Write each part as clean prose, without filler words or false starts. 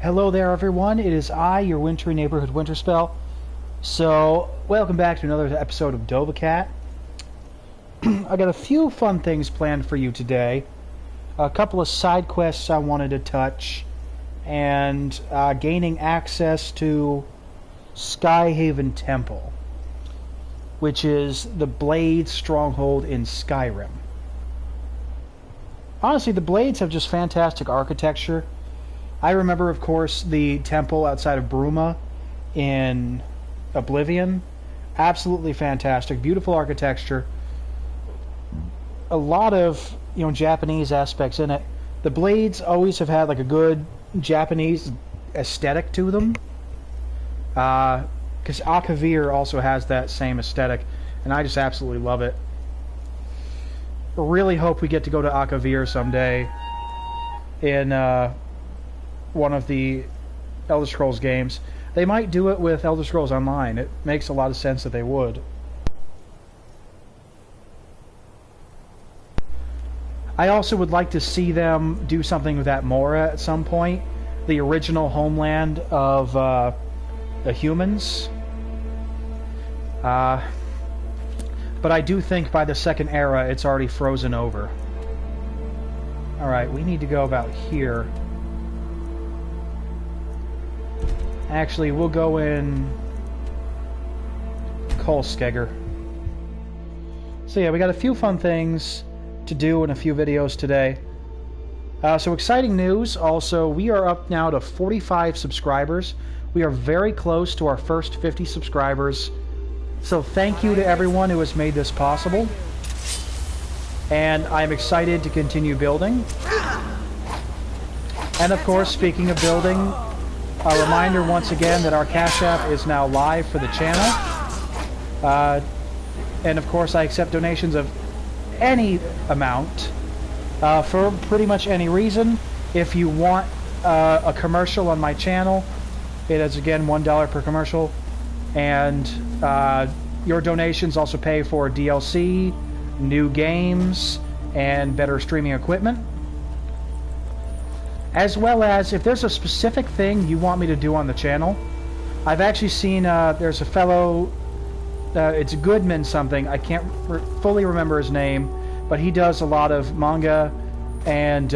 Hello there everyone, it is I, your wintry neighborhood Winterspelll. So, welcome back to another episode of Dovahcat. I got a few fun things planned for you today. A couple of side quests I wanted to touch, and gaining access to Skyhaven Temple, which is the Blade stronghold in Skyrim. Honestly, the Blades have just fantastic architecture. I remember, of course, the temple outside of Bruma in Oblivion. Absolutely fantastic. Beautiful architecture. A lot of, Japanese aspects in it. The Blades always have had, like, a good Japanese aesthetic to them. Because Akavir also has that same aesthetic, and I just absolutely love it. Really hope we get to go to Akavir someday in one of the Elder Scrolls games. They might do it with Elder Scrolls Online. It makes a lot of sense that they would. I also would like to see them do something with that Mora at some point. The original homeland of the humans. But I do think by the second era it's already frozen over. Alright, we need to go about here. Actually, we'll go in Kolskegger. So yeah, we got a few fun things to do in a few videos today. So exciting news. Also, we are up now to 45 subscribers. We are very close to our first 50 subscribers. So thank you to everyone who has made this possible. And I'm excited to continue building. And of course, speaking of building, a reminder once again that our Cash App is now live for the channel. And of course, I accept donations of any amount for pretty much any reason. If you want a commercial on my channel, it is again $1 per commercial. And your donations also pay for DLC, new games, and better streaming equipment. As well as, if there's a specific thing you want me to do on the channel, I've actually seen, there's a fellow, it's Goodman something, I can't fully remember his name, but he does a lot of manga and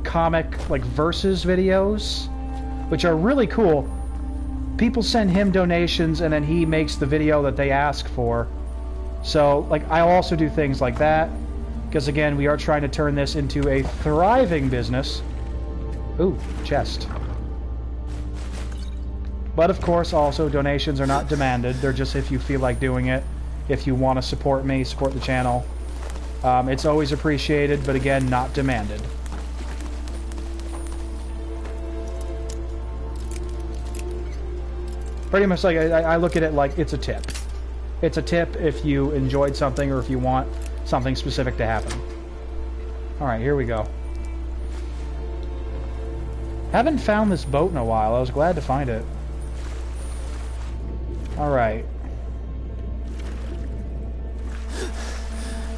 comic, like, versus videos, which are really cool. People send him donations, and then he makes the video that they ask for. So, like, I'll also do things like that, because again, we are trying to turn this into a thriving business. Ooh, chest. But of course, also, donations are not demanded. They're just if you feel like doing it. If you want to support me, support the channel. It's always appreciated, but again, not demanded. Pretty much like, I look at it like it's a tip. It's a tip if you enjoyed something or if you want something specific to happen. Alright, here we go. Haven't found this boat in a while. I was glad to find it. Alright.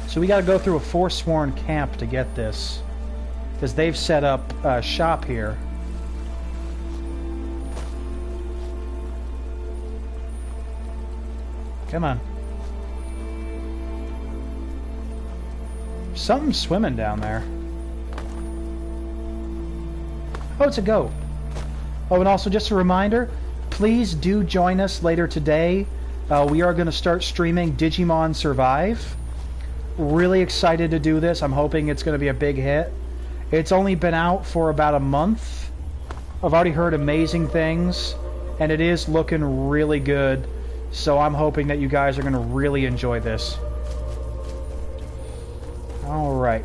So we gotta go through a Forsworn camp to get this. Because they've set up a shop here. Come on. Something's swimming down there. Oh, it's a goat. Oh, and also just a reminder, please do join us later today. We are going to start streaming Digimon Survive. Really excited to do this. I'm hoping it's going to be a big hit. It's only been out for about a month. I've already heard amazing things, and it is looking really good. So I'm hoping that you guys are going to really enjoy this. Alright.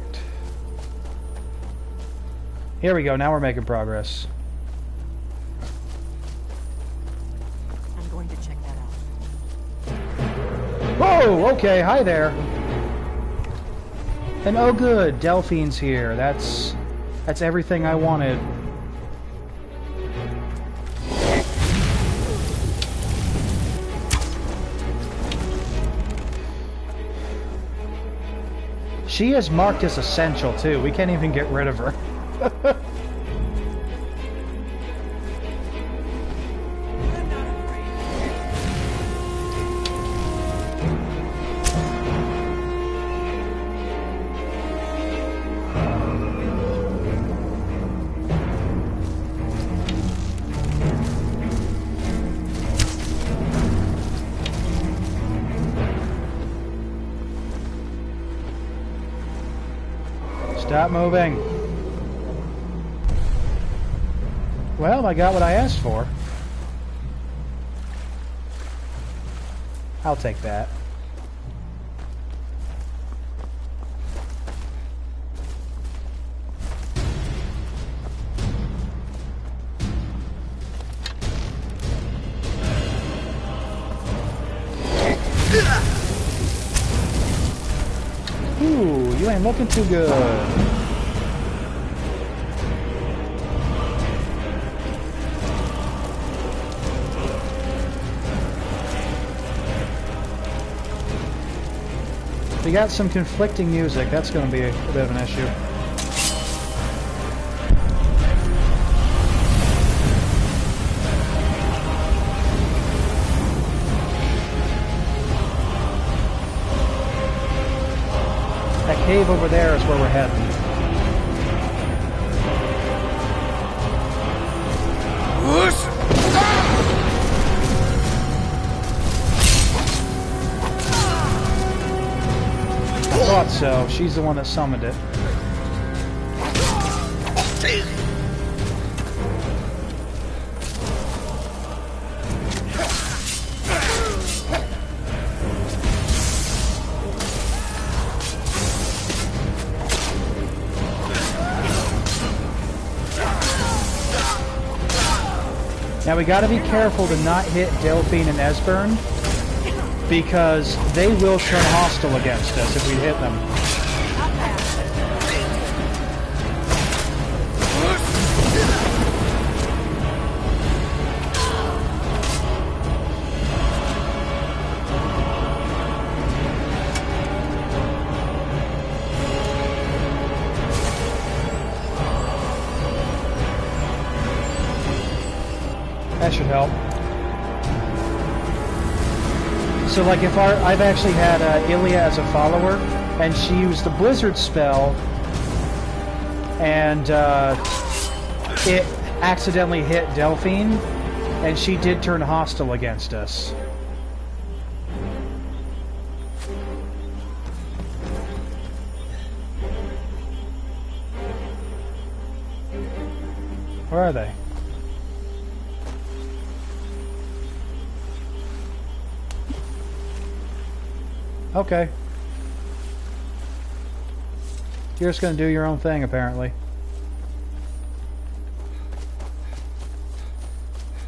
Here we go, now we're making progress. I'm going to check that out. Whoa, okay, hi there. And oh good, Delphine's here. That's everything I wanted. She is marked as essential, too. We can't even get rid of her. Stop moving. Well, I got what I asked for. I'll take that. Ooh, you ain't looking too good. We got some conflicting music. That's going to be a bit of an issue. That cave over there is where we're heading. I thought so. She's the one that summoned it. Now we gotta be careful to not hit Delphine and Esbern, because they will turn hostile against us if we hit them. That should help. So, like, if I've actually had Ilya as a follower, and she used the Blizzard spell, and it accidentally hit Delphine, and she did turn hostile against us. Where are they? Okay. You're just gonna do your own thing, apparently.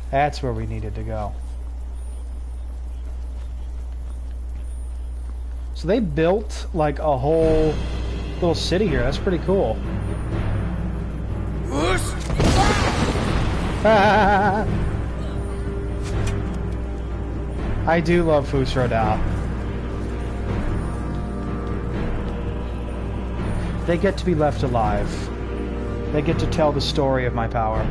That's where we needed to go. So they built, like, a whole little city here. That's pretty cool. I do love Fusroda. They get to be left alive. They get to tell the story of my power.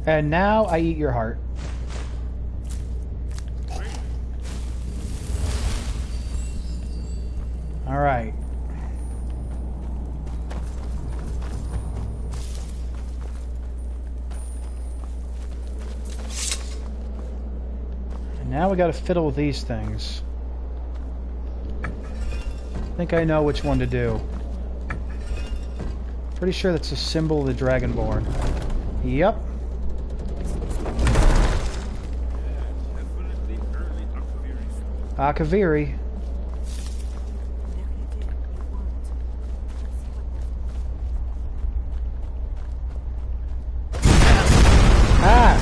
And now I eat your heart. All right. And now we got to fiddle with these things. I think I know which one to do. Pretty sure that's a symbol of the Dragonborn. Yep. Akaviri. Ah!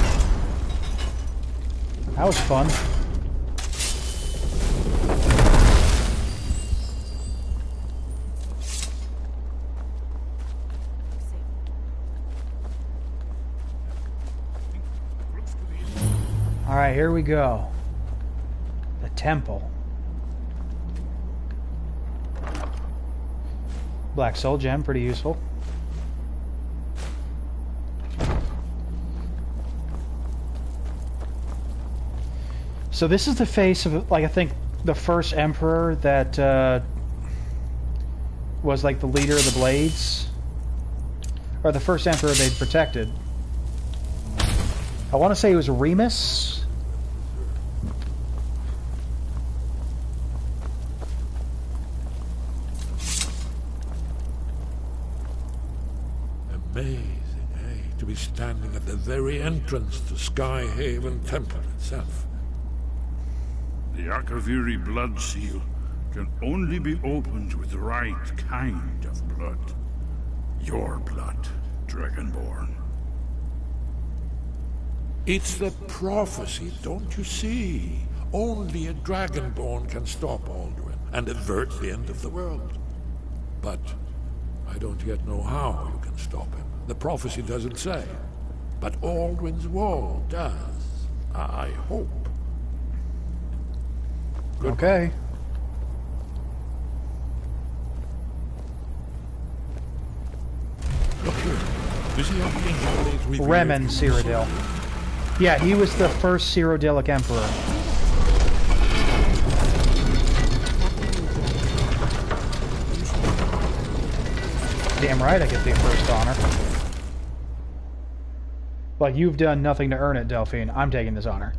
That was fun. Alright, here we go. Temple. Black soul gem, pretty useful. So this is the face of, like, I think the first emperor that was like the leader of the Blades, or the first emperor they'd protected. I want to say it was Remus. Amazing, eh? To be standing at the very entrance to Skyhaven Temple itself. The Akaviri blood seal can only be opened with the right kind of blood. Your blood, Dragonborn. It's the prophecy, don't you see? Only a Dragonborn can stop Alduin and avert the end of the world. But I don't yet know how you can stop him. The prophecy doesn't say. But Alduin's wall does. I hope. Good. Okay. Look here. You see how the ancient blades we've Remen Cyrodiil. Yeah, he was the first Cyrodiilic emperor. Damn right I get the first honor. Like, you've done nothing to earn it, Delphine. I'm taking this honor.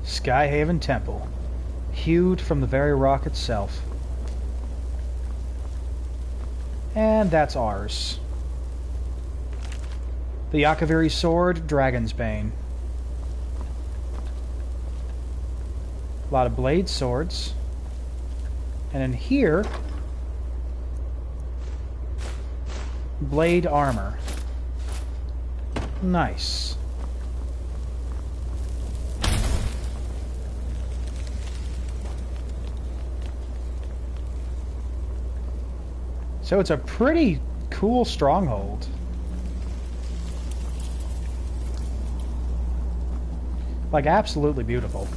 Skyhaven Temple. Hewed from the very rock itself. And that's ours. The Akaviri Sword, Dragon's Bane. A lot of blade swords. And in here, blade armor. Nice. So it's a pretty cool stronghold. Like, absolutely beautiful.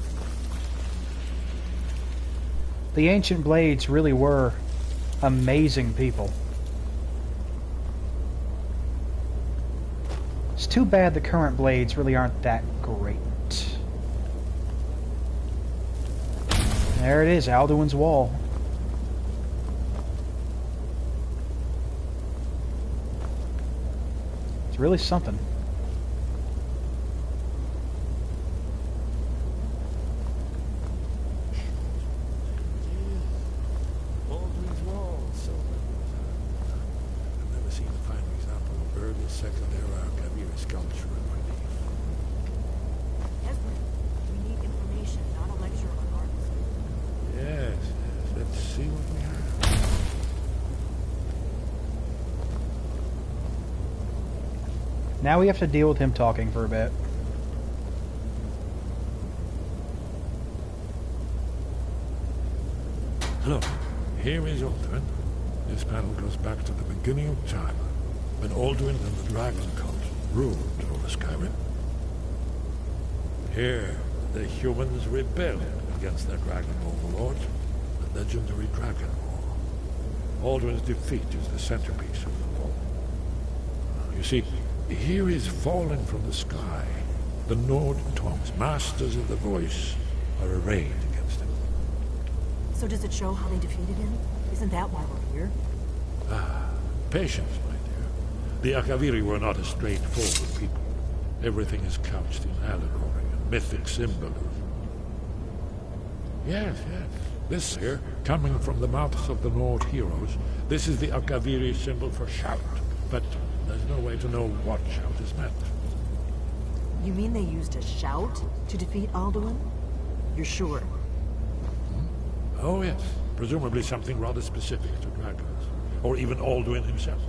The ancient blades really were amazing people. It's too bad the current blades really aren't that great. There it is, Alduin's Wall. It's really something. Alduin's Wall. So I've never seen a fine example of early second-era Akaviri sculpture in my life. Esmond, we need information, not a lecture on art. Yes, yes. Let's see what we have. Now we have to deal with him talking for a bit. Look, here is Alduin. This panel goes back to the beginning of time, when Alduin and the Dragon Cult ruled over Skyrim. Here, the humans rebelled against their dragon overlord, the legendary Dragon War. Alduin's defeat is the centerpiece of the wall. You see, here is fallen from the sky. The Nord Tongs, masters of the voice, are arrayed against him. So does it show how they defeated him? Isn't that why we're here? Patience, my dear. The Akaviri were not a straightforward people. Everything is couched in allegory and mythic symbolism. Yes, yes. This here, coming from the mouths of the Nord heroes, this is the Akaviri symbol for shout. But there's no way to know what shout is meant. You mean they used a shout to defeat Alduin? You're sure? Oh, yes. Presumably something rather specific to dragons. Or even Alduin himself.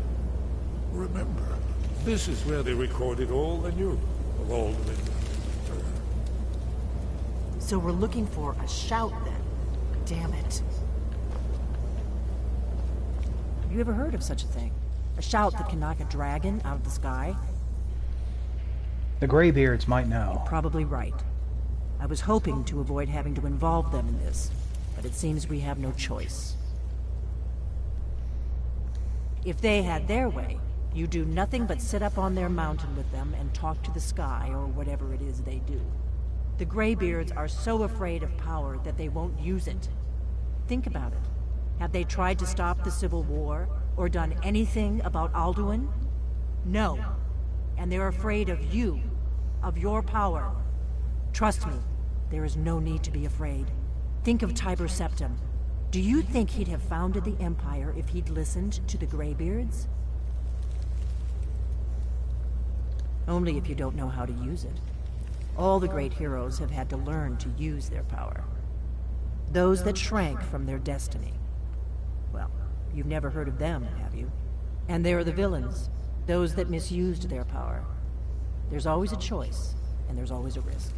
Remember, this is where they recorded all they knew of Alduin. So we're looking for a shout then. Damn it. Have you ever heard of such a thing? A shout that can knock a dragon out of the sky? The Greybeards might know. Probably right. I was hoping to avoid having to involve them in this, but it seems we have no choice. If they had their way, you do nothing but sit up on their mountain with them and talk to the sky or whatever it is they do. The Greybeards are so afraid of power that they won't use it. Think about it. Have they tried to stop the Civil War or done anything about Alduin? No. And they're afraid of you, of your power. Trust me, there is no need to be afraid. Think of Tiber Septim. Do you think he'd have founded the Empire if he'd listened to the Greybeards? Only if you don't know how to use it. All the great heroes have had to learn to use their power. Those that shrank from their destiny. Well, you've never heard of them, have you? And there are the villains, those that misused their power. There's always a choice, and there's always a risk.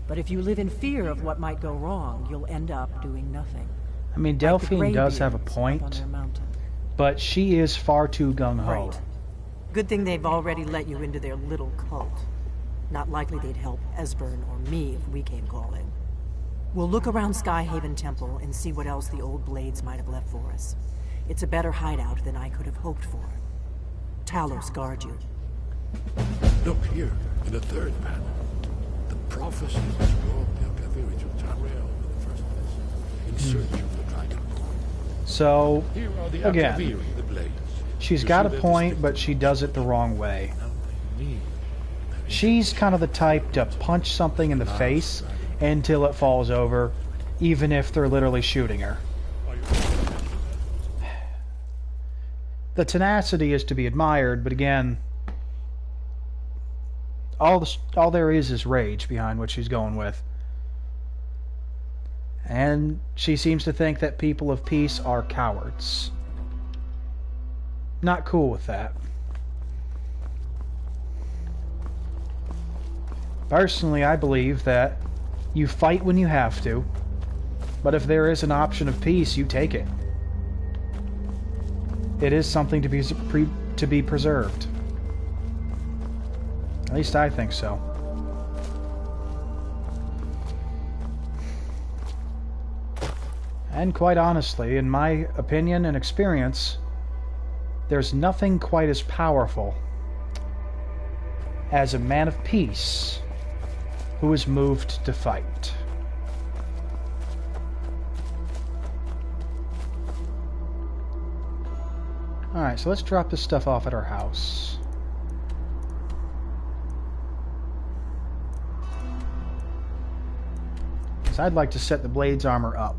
But if you live in fear of what might go wrong, you'll end up doing nothing. I mean, Delphine does have a point, but she is far too gung-ho. Right. Good thing they've already let you into their little cult. Not likely they'd help Esbern or me if we came calling. We'll look around Skyhaven Temple and see what else the old Blades might have left for us. It's a better hideout than I could have hoped for. Talos guard you. Look here, in the third panel. The prophecy was brought the Akaviri to Tamriel in the first place, in search of the Dragonborn. So, Here are the again, Akaviri, the Blades. she's You got a see their point, but distinctive- she does it the wrong way. Now they need She's kind of the type to punch something in the face until it falls over, even if they're literally shooting her. The tenacity is to be admired, but again, all there is rage behind what she's going with. And she seems to think that people of peace are cowards. Not cool with that. Personally, I believe that you fight when you have to, but if there is an option of peace, you take it. It is something to be preserved. At least I think so. And quite honestly, in my opinion and experience, there's nothing quite as powerful as a man of peace who is moved to fight. Alright, so let's drop this stuff off at our house. Because I'd like to set the Blades armor up.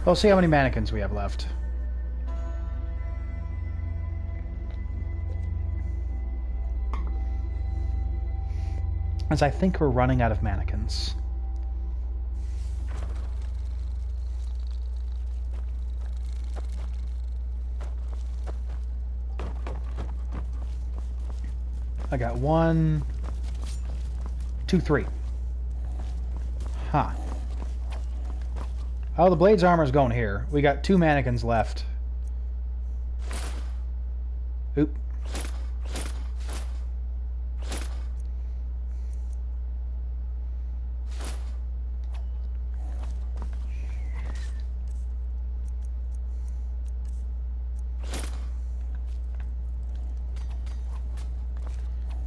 We'll see how many mannequins we have left. As I think we're running out of mannequins. I got 1, 2, 3. Huh. Oh, the Blades armor's going here. We got 2 mannequins left. Oop.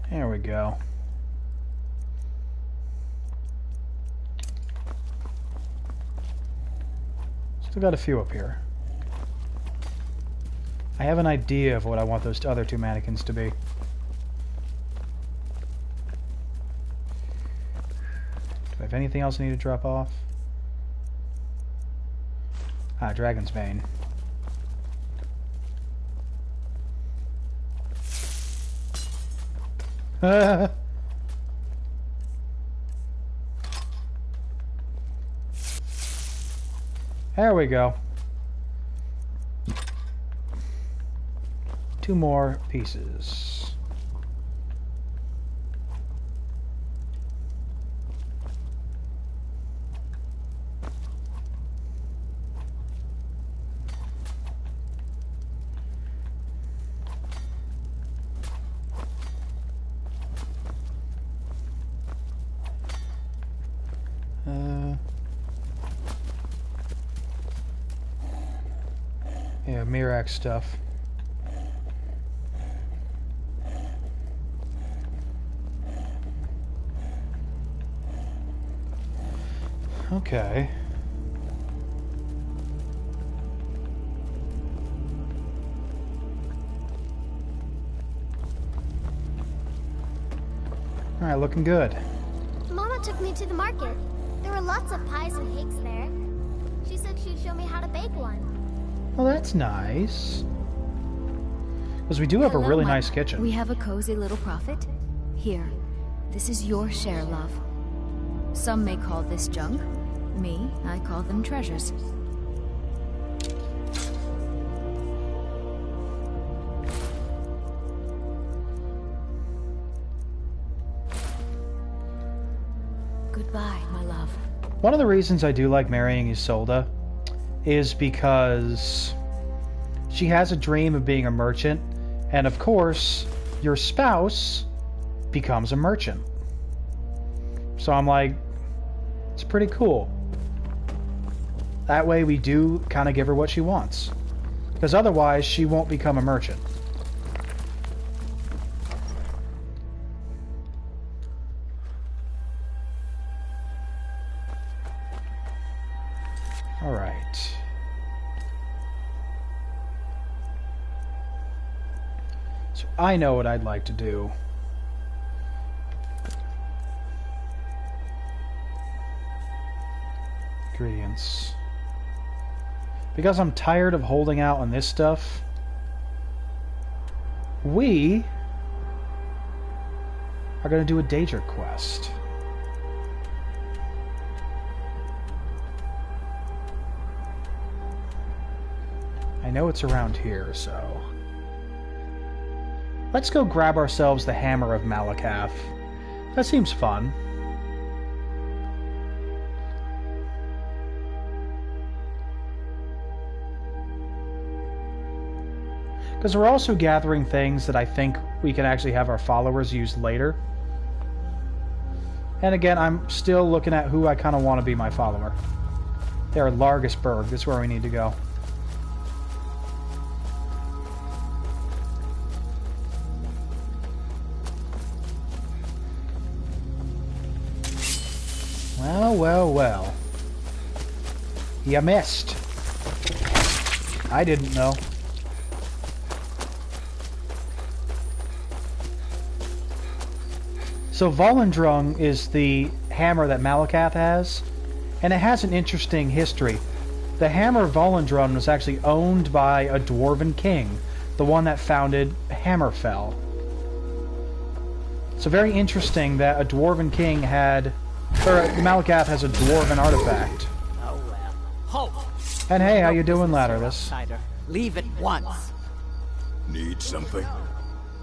There we go. Still got a few up here. I have an idea of what I want those other 2 mannequins to be. Do I have anything else I need to drop off? Ah, Dragon's Bane. There we go. 2 more pieces. have Mirax stuff. Okay. Alright, looking good. Mama took me to the market. There were lots of pies and cakes there. She said she'd show me how to bake one. Well, that's nice. Because we do have a really nice kitchen. We have a cozy little profit. Here, this is your share, love. Some may call this junk. Me, I call them treasures. Goodbye, my love. One of the reasons I do like marrying Isolde is because she has a dream of being a merchant, and of course, your spouse becomes a merchant. So I'm like, it's pretty cool. That way we do kind of give her what she wants. Because otherwise, she won't become a merchant. Alright. So I know what I'd like to do. Ingredients. Because I'm tired of holding out on this stuff, we are going to do a Daedra quest. I know it's around here, so... Let's go grab ourselves the Hammer of Malacath. That seems fun. Because we're also gathering things that I think we can actually have our followers use later. And again, I'm still looking at who I kind of want to be my follower. There, Largisburg. This is where we need to go. Well, well, well. You missed. I didn't know. So Volendrung is the hammer that Malacath has, and it has an interesting history. The hammer of Volendrung was actually owned by a dwarven king, the one that founded Hammerfell. So very interesting that a dwarven king had, or Malacath has a dwarven artifact. Oh well. Halt! And hey, how you doing, Ladderless? Leave at once. Need something?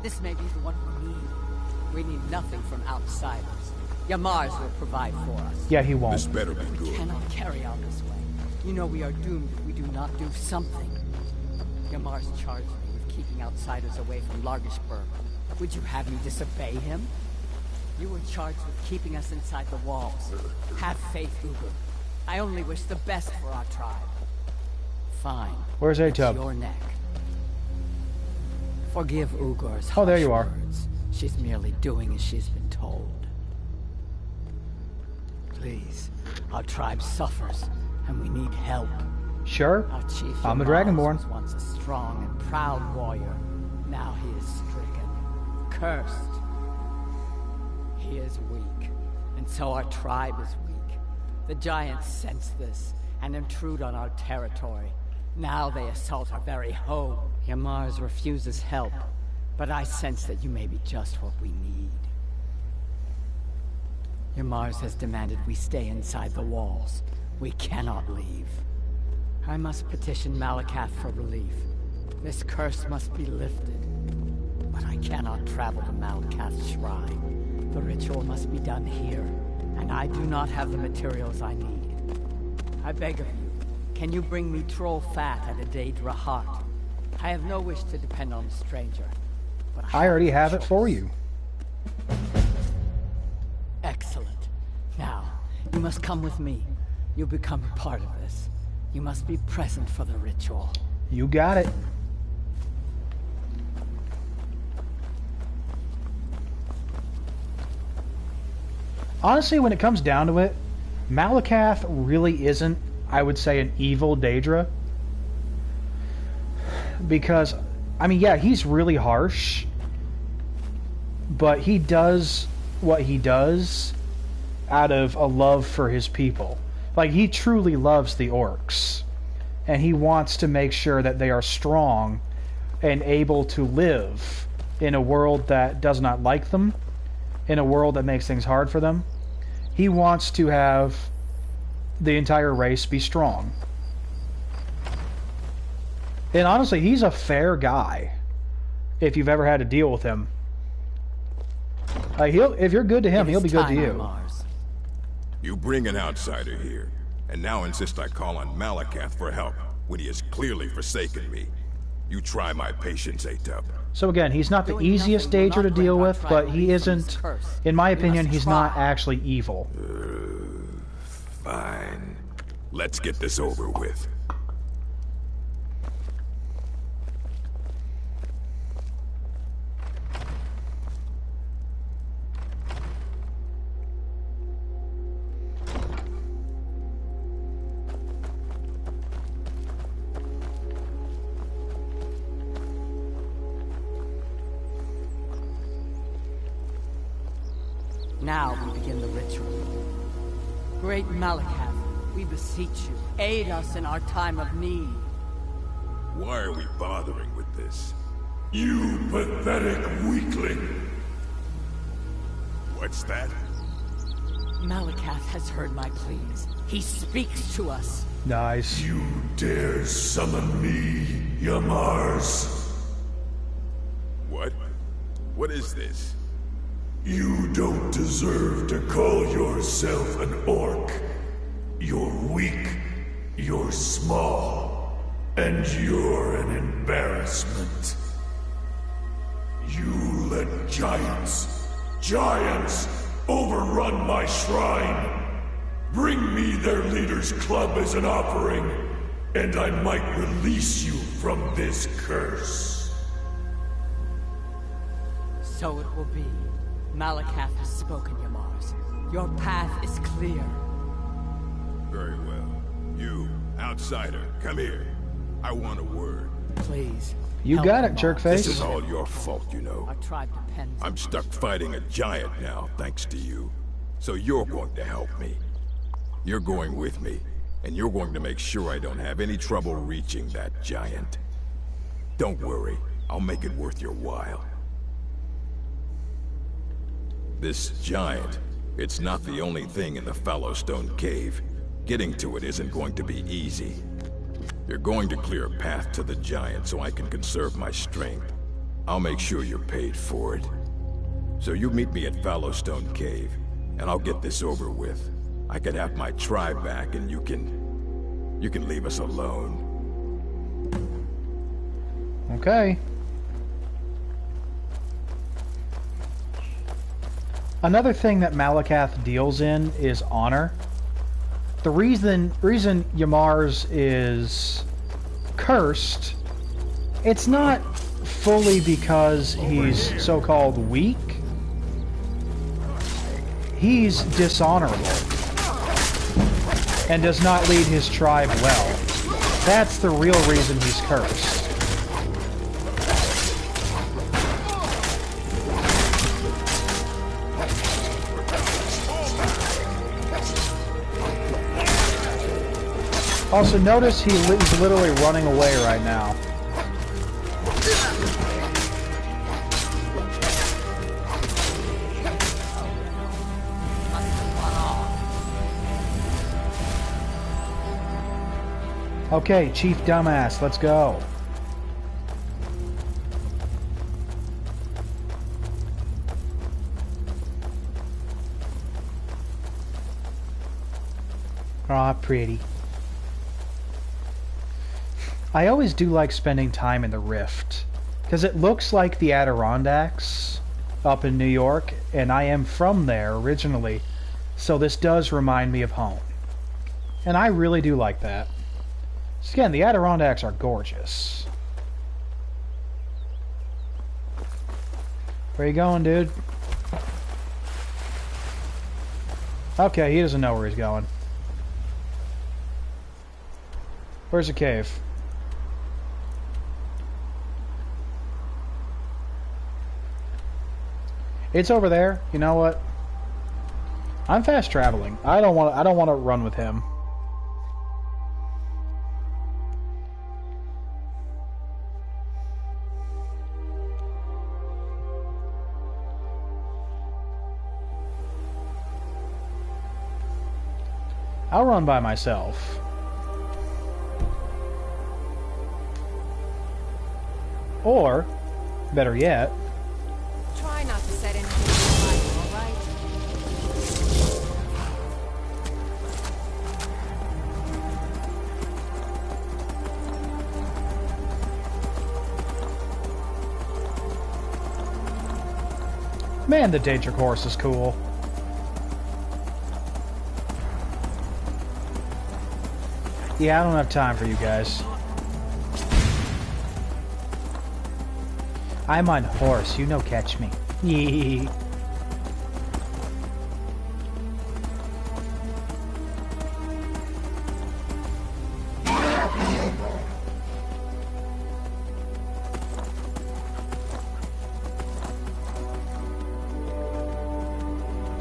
This may be the one we need. We need nothing from outsiders. Yamars will provide for us. Yeah, he won't. This better be We good. cannot carry on this way. You know we are doomed if we do not do something. Yamars charged me with keeping outsiders away from Largisburg. Would you have me disobey him? You were charged with keeping us inside the walls. Have faith, Ugur. I only wish the best for our tribe. Fine. Where's It's Atub? your neck. Forgive Ugur's Oh, there you harsh are. words. She's merely doing as she's been told. Please, our tribe suffers, and we need help. Sure. Our chief I'm the Yamars Dragonborn. was once a strong and proud warrior. Now he is stricken, cursed. He is weak, and so our tribe is weak. The giants sense this and intrude on our territory. Now they assault our very home. Yamars refuses help, but I sense that you may be just what we need. Yamars has demanded we stay inside the walls. We cannot leave. I must petition Malacath for relief. This curse must be lifted. But I cannot travel to Malacath's shrine. The ritual must be done here, and I do not have the materials I need. I beg of you, can you bring me troll fat and a Daedra heart? I have no wish to depend on a stranger. But I already have it choice. for you. Excellent. Now, you must come with me. You become a part of this. You must be present for the ritual. You got it. Honestly, when it comes down to it, Malacath really isn't, I would say, an evil Daedra. Because, I mean, yeah, he's really harsh, but he does what he does out of a love for his people. Like, he truly loves the orcs, and he wants to make sure that they are strong and able to live in a world that does not like them, in a world that makes things hard for them. He wants to have the entire race be strong. And honestly, he's a fair guy, if you've ever had to deal with him. If you're good to him, he'll be good to you. You bring an outsider here, and now insist I call on Malacath for help, when he has clearly forsaken me. You try my patience, Atub. So again, he's not the easiest Daedra to deal with, but he isn't, in my opinion, he's not actually evil. Fine. Let's get this over with. Now we begin the ritual. Great Malacath, we beseech you, aid us in our time of need. Why are we bothering with this? You pathetic weakling! What's that? Malacath has heard my pleas. He speaks to us. Nice. You dare summon me, Yamars? What? What is this? You don't deserve to call yourself an orc. You're weak, you're small, and you're an embarrassment. You let giants overrun my shrine. Bring me their leader's club as an offering, and I might release you from this curse. So it will be. Malacath has spoken, Yamars. Your path is clear. Very well. You, outsider, come here. I want a word. Please. You help got it, Yamars. jerkface. This is all your fault, you know. Our tribe depends on I'm stuck fighting a giant now, thanks to you. So you're going to help me. You're going with me, and you're going to make sure I don't have any trouble reaching that giant. Don't worry, I'll make it worth your while. This giant, it's not the only thing in the Fallowstone Cave. Getting to it isn't going to be easy. You're going to clear a path to the giant so I can conserve my strength. I'll make sure you're paid for it. So you meet me at Fallowstone Cave, and I'll get this over with. I can have my tribe back, and you can leave us alone. Okay. Another thing that Malacath deals in is honor. The reason Yamars is cursed, it's not fully because he's so-called weak. He's dishonorable and does not lead his tribe well. That's the real reason he's cursed. Also, notice he's literally running away right now. Okay, Chief Dumbass, let's go. Aw, pretty. I always do like spending time in the Rift, because it looks like the Adirondacks up in New York, and I am from there originally, so this does remind me of home. And I really do like that. So again, the Adirondacks are gorgeous. Where you going, dude? Okay, he doesn't know where he's going. Where's the cave? It's over there. You know what? I'm fast traveling. I don't want to run with him. I'll run by myself. Or, better yet, try not to set anything alight, all right? man, the danger course is cool. Yeah, I don't have time for you guys. I'm on horse, you no catch me. Yee.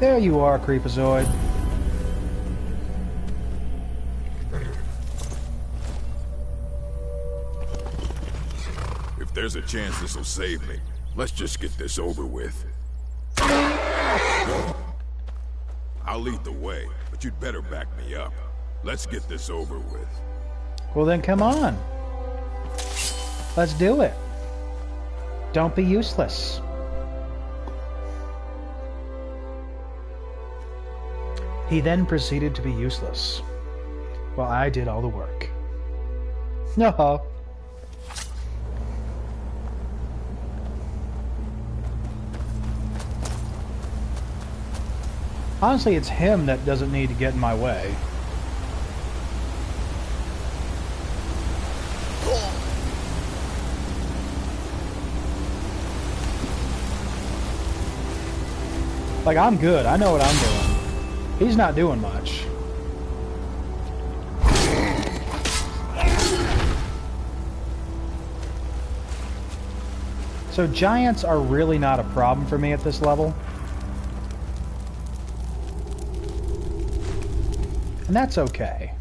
There you are, Creepazoid. If there's a chance this'll save me, let's just get this over with. I'll lead the way, but you'd better back me up. Let's get this over with. Well then, come on. Let's do it. Don't be useless. He then proceeded to be useless, while I did all the work. No. Honestly, it's him that doesn't need to get in my way. Like, I'm good. I know what I'm doing. He's not doing much. So giants are really not a problem for me at this level. And that's okay.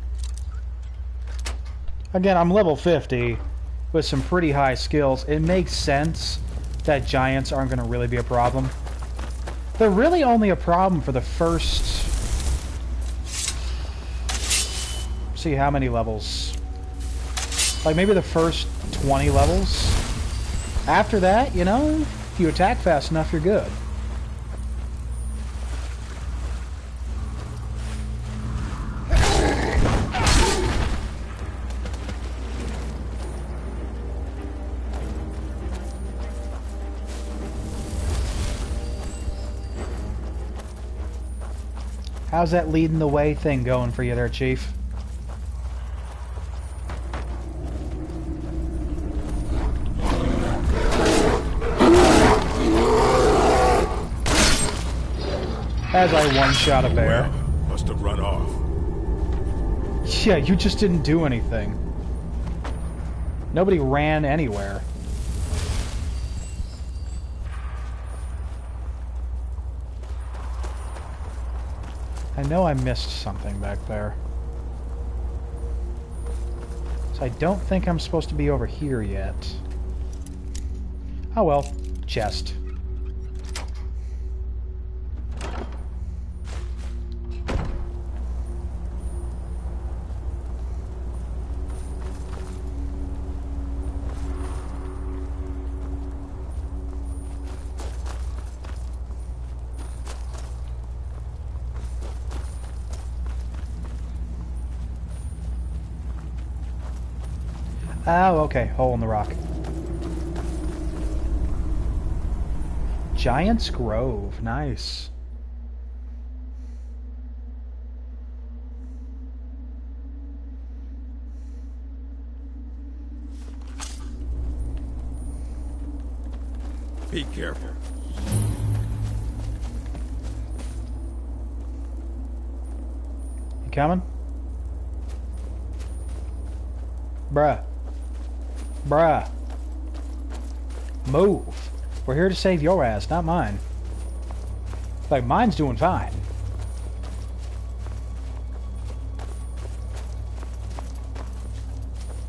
Again, I'm level 50 with some pretty high skills. It makes sense that giants aren't going to really be a problem. They're really only a problem for the first... see how many levels. Like maybe the first 20 levels. After that, you know, if you attack fast enough, you're good. How's that leading the way thing going for you there, Chief? As I one-shot a bear. Well, must have run off. Yeah, you just didn't do anything. Nobody ran anywhere. I know I missed something back there. So I don't think I'm supposed to be over here yet. Oh well, chest. Oh, okay. Hole in the rock. Giant's Grove. Nice. Be careful. You coming? Bruh. Bruh. Move. We're here to save your ass, not mine. Like, mine's doing fine.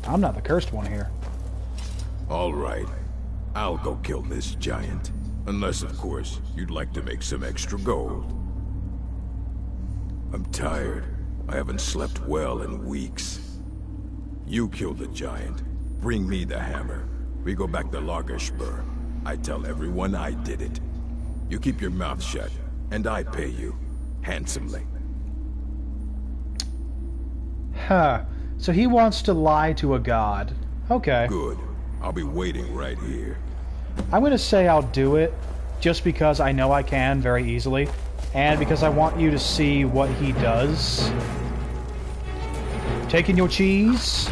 I'm not the cursed one here. All right. I'll go kill this giant. Unless, of course, you'd like to make some extra gold. I'm tired. I haven't slept well in weeks. You kill the giant. Bring me the hammer. We go back to Largerspur. I tell everyone I did it. You keep your mouth shut, and I pay you. Handsomely. Huh. So he wants to lie to a god. Okay. Good. I'll be waiting right here. I'm going to say I'll do it just because I know I can very easily, and because I want you to see what he does. Taking your cheese.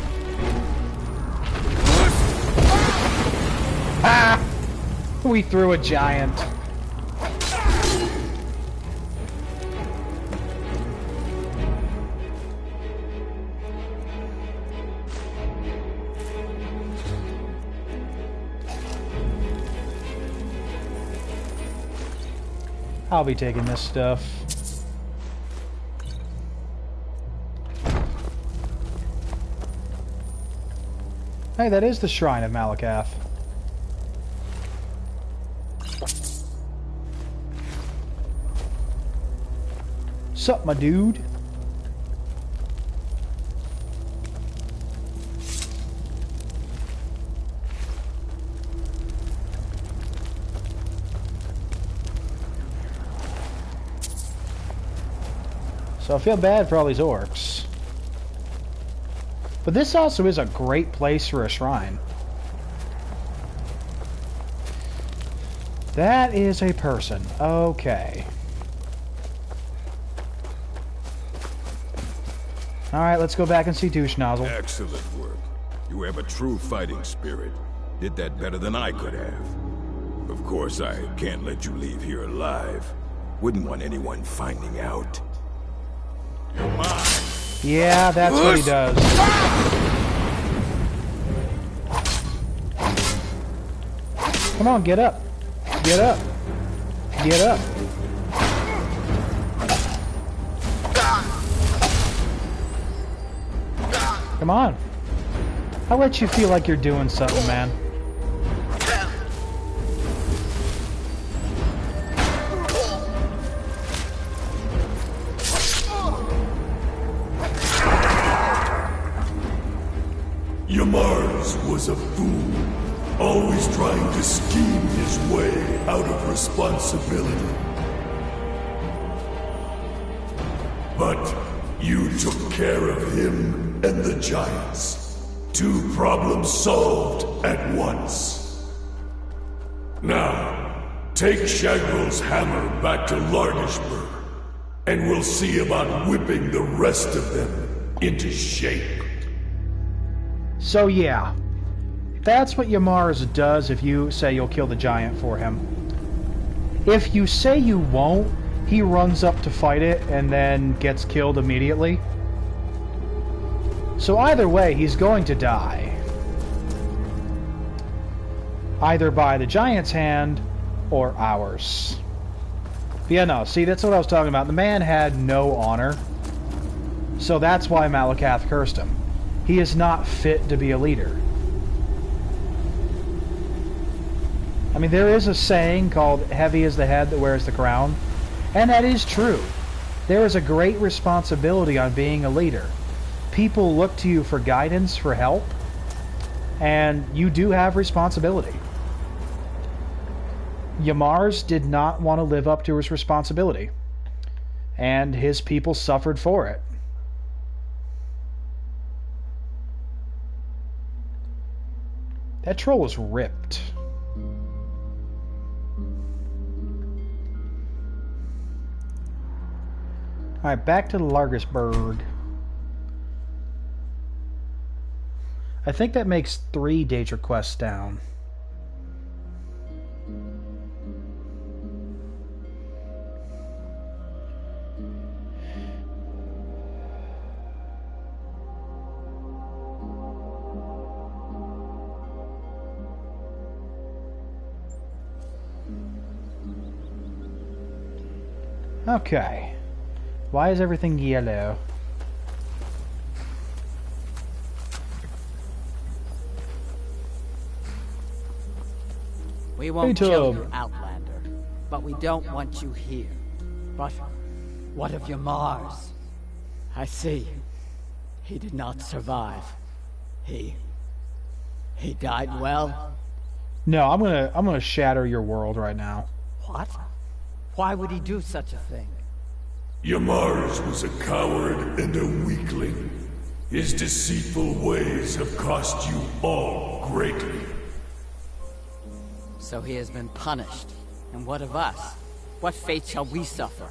Ah! We threw a giant. I'll be taking this stuff. Hey, that is the Shrine of Malacath. Sup, my dude? So I feel bad for all these orcs. But this also is a great place for a shrine. That is a person. Okay. Alright, let's go back and see Douche Nozzle. Excellent work. You have a true fighting spirit. Did that better than I could have. Of course, I can't let you leave here alive. Wouldn't want anyone finding out. You're mine. Yeah, that's what he does. Come on, get up. Get up. Get up. Come on. I'll let you feel like you're doing something, man. Mars was a fool, always trying to scheme his way out of responsibility. But you took care of him and the giants. 2 problems solved at once. Now, take Shagrel's hammer back to Largerspur, and we'll see about whipping the rest of them into shape. So yeah, that's what Yamars does if you say you'll kill the giant for him. If you say you won't, he runs up to fight it and then gets killed immediately. So either way, he's going to die. Either by the giant's hand or ours. But yeah, no, see, that's what I was talking about. The man had no honor. So that's why Malacath cursed him. He is not fit to be a leader. I mean, there is a saying called, heavy is the head that wears the crown. And that is true. There is a great responsibility on being a leader. People look to you for guidance, for help. And you do have responsibility. Yamars did not want to live up to his responsibility. And his people suffered for it. That troll was ripped. Alright, back to Largerspur. I think that makes 3 Daedra quests down. Okay. Why is everything yellow? We won't Hey, kill Tom. you, Outlander, but we don't want you here. But what of your Mars? I see. He did not survive. He died well? No, I'm gonna shatter your world right now. What? Why would he do such a thing? Yamars was a coward and a weakling. His deceitful ways have cost you all greatly. So he has been punished. And what of us? What fate shall we suffer?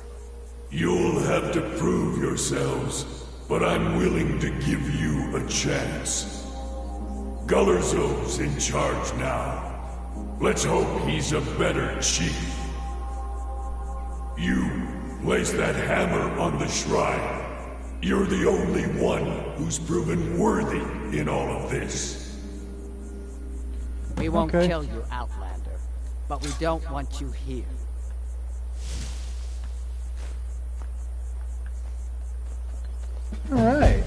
You'll have to prove yourselves, but I'm willing to give you a chance. Gullerzo's in charge now. Let's hope he's a better chief. You place that hammer on the shrine. You're the only one who's proven worthy in all of this. We won't Okay. kill you, Outlander, but we don't want you here. Alright.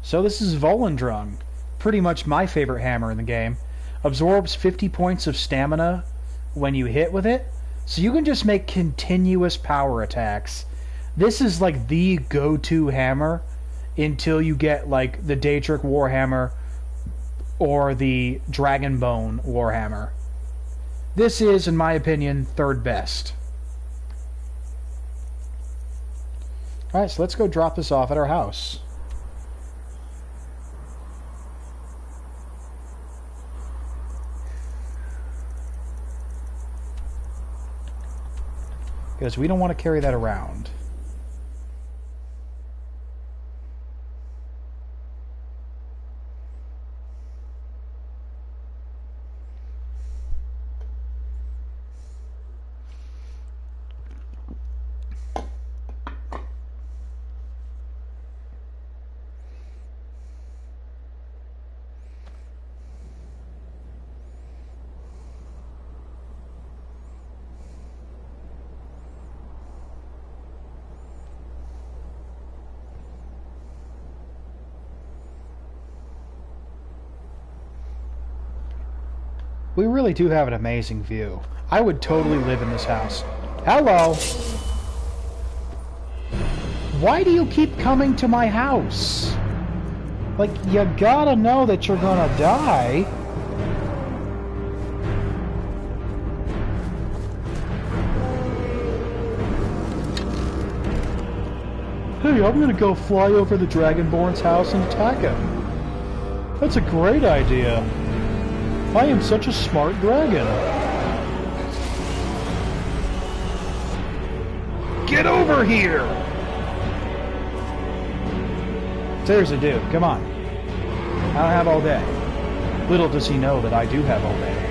So this is Volendrung. Pretty much my favorite hammer in the game. Absorbs 50 points of stamina when you hit with it. So you can just make continuous power attacks. This is like the go-to hammer until you get like the Daedric Warhammer or the Dragonbone Warhammer. This is, in my opinion, third best. Alright, so let's go drop this off at our house. Because we don't want to carry that around. We really do have an amazing view. I would totally live in this house. Hello! Why do you keep coming to my house? Like, you gotta know that you're gonna die. Hey, I'm gonna go fly over the Dragonborn's house and attack him. That's a great idea. I am such a smart dragon. Get over here! Seriously, dude, come on. I don't have all day. Little does he know that I do have all day.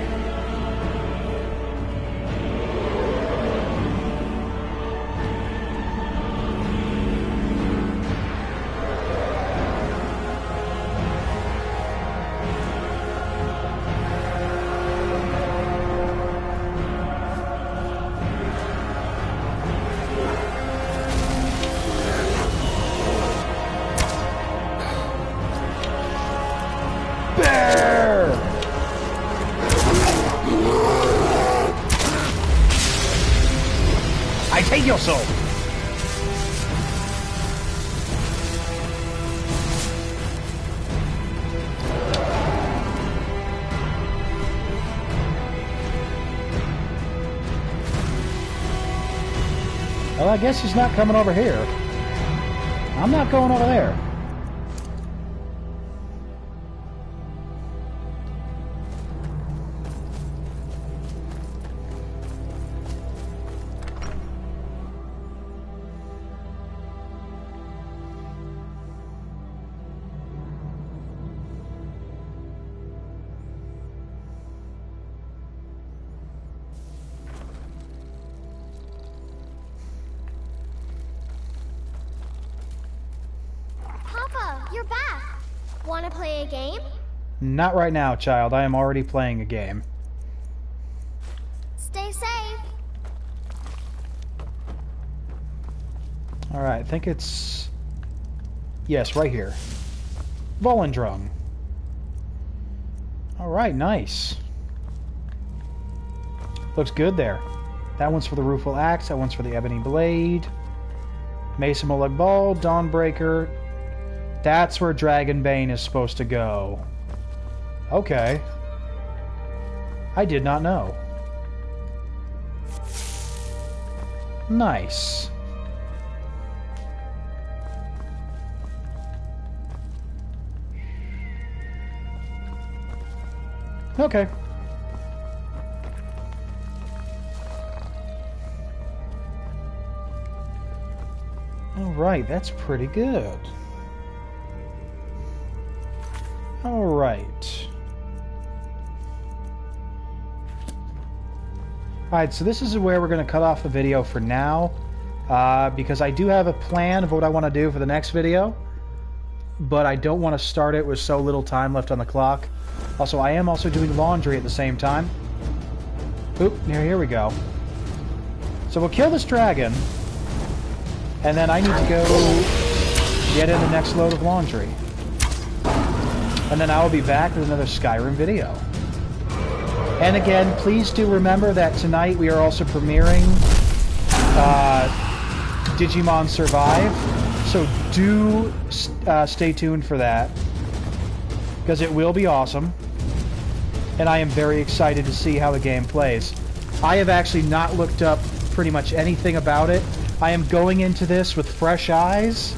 I take your soul! Well, I guess he's not coming over here. I'm not going over there. Papa, you're back. Want to play a game? Not right now, child. I am already playing a game. Stay safe. Alright, I think it's... Yes, right here. Volendrung. Alright, nice. Looks good there. That one's for the Rueful Axe, that one's for the Ebony Blade. Mesa Molag Ball, Dawnbreaker. That's where Dragonbane is supposed to go. Okay. I did not know. Nice. Okay. Alright, that's pretty good. Alright. Alright, so this is where we're going to cut off the video for now. Because I do have a plan of what I want to do for the next video. But I don't want to start it with so little time left on the clock. Also, I am also doing laundry at the same time. Oop, here we go. So we'll kill this dragon. And then I need to go get in the next load of laundry. And then I will be back with another Skyrim video. And again, please do remember that tonight we are also premiering Digimon Survive. So do stay tuned for that. Because it will be awesome. And I am very excited to see how the game plays. I have actually not looked up pretty much anything about it. I am going into this with fresh eyes.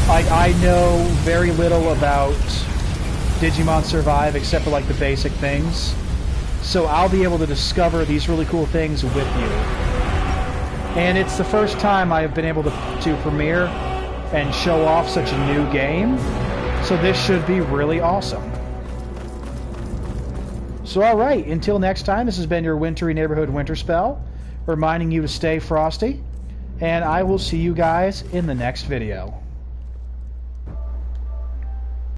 I know very little about Digimon Survive except for like the basic things. So I'll be able to discover these really cool things with you. And it's the first time I have been able to premiere and show off such a new game. So this should be really awesome. So alright, until next time, this has been your Wintry Neighborhood Winterspell, reminding you to stay frosty, and I will see you guys in the next video.